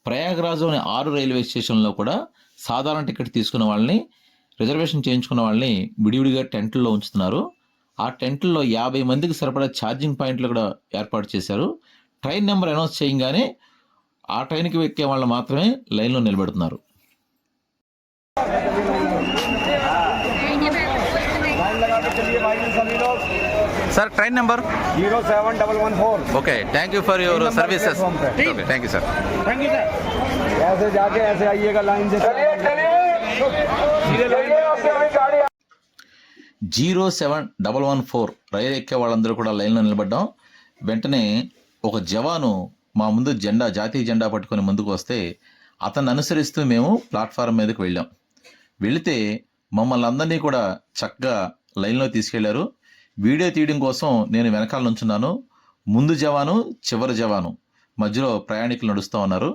ప్రయాగ్రాజ్లోని 6 railway స్టేషన్లో కూడా సాధారణ టికెట్ తీసుకున్న వాళ్ళని, రిజర్వేషన్ చేయించుకున్న వాళ్ళని విడివిడిగా టెంట్లలో ఉంచుతున్నారు. ఆ టెంట్లలో 50 మందికి సరిపడా ఛార్జింగ్ పాయింట్లు కూడా ఏర్పాటు చేశారు. ట్రైన్ నెంబర్ అనౌన్స్ చేయగానే ఆ ట్రైన్కి ఎక్కే వాళ్ళు మాత్రమే లైన్లో నిలబెడుతున్నారు. Sir train number 07114. Okay, thank you for your services. Okay, thank you sir. ऐसे जाके ऐसे आइएगा लाइन से. 07114 రైలు ఎక్కే వాళ్ళందరూ కూడా లైన్లో నిలబడ్డాం. వెంటనే ఒక జవాను మా ముందు జాతీయ జెండా పట్టుకొని ముందుకు వస్తే అతన్ని అనుసరిస్తూ మేము ప్లాట్ఫారం మీదకి వెళ్ళాం. వెళితే మమ్మల్ని అందరినీ కూడా చక్కగా లైన్లో తీసుకెళ్లారు. వీడియో తీయడం కోసం నేను వెనకాల నుంచున్నాను. ముందు జవాను, చివరి జవాను మధ్యలో ప్రయాణికులు నడుస్తూ ఉన్నారు.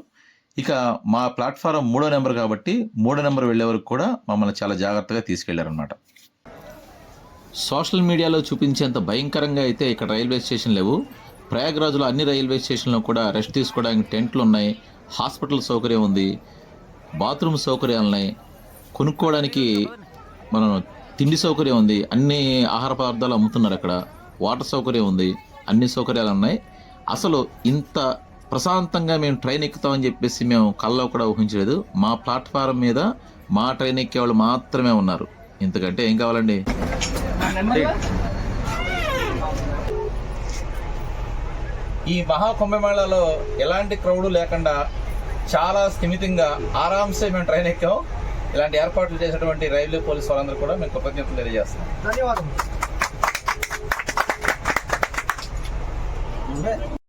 ఇక మా ప్లాట్ఫారం 3వ నెంబర్ కాబట్టి 3వ నెంబర్ వెళ్ళే వరకు కూడా మమ్మల్ని చాలా జాగ్రత్తగా తీసుకెళ్లారనమాట. సోషల్ మీడియాలో చూపించేంత భయంకరంగా అయితే ఇక్కడ రైల్వే స్టేషన్ లేవు. ప్రయాగ్రాజ్లో అన్ని రైల్వే స్టేషన్లో కూడా రెస్ట్ తీసుకోవడానికి టెంట్లు ఉన్నాయి, హాస్పిటల్ సౌకర్యం ఉంది, బాత్రూమ్ సౌకర్యాలు ఉన్నాయి, కొనుక్కోవడానికి మనం తిండి సౌకర్యం ఉంది, అన్ని ఆహార పదార్థాలు అమ్ముతున్నారు. అక్కడ వాటర్ సౌకర్యం ఉంది, అన్ని సౌకర్యాలు ఉన్నాయి. అసలు ఇంత ప్రశాంతంగా మేము ట్రైన్ ఎక్కుతామని చెప్పేసి మేము కల్లో కూడా ఊహించలేదు. మా ప్లాట్ఫారం మీద మా ట్రైన్ ఎక్కేవాళ్ళు మాత్రమే ఉన్నారు. ఇంతకంటే ఏం కావాలండి? ఈ మహాకుంభమేళాలో ఎలాంటి క్రౌడ్ లేకుండా చాలా స్థిమితంగా ఆరాంసే మేము ట్రైన్ ఎక్కాం. ఇలాంటి ఏర్పాట్లు చేసినటువంటి రైల్వే పోలీసు వాళ్ళందరూ కూడా మేము కృతజ్ఞతలు తెలియజేస్తున్నాం. ధన్యవాదాలు.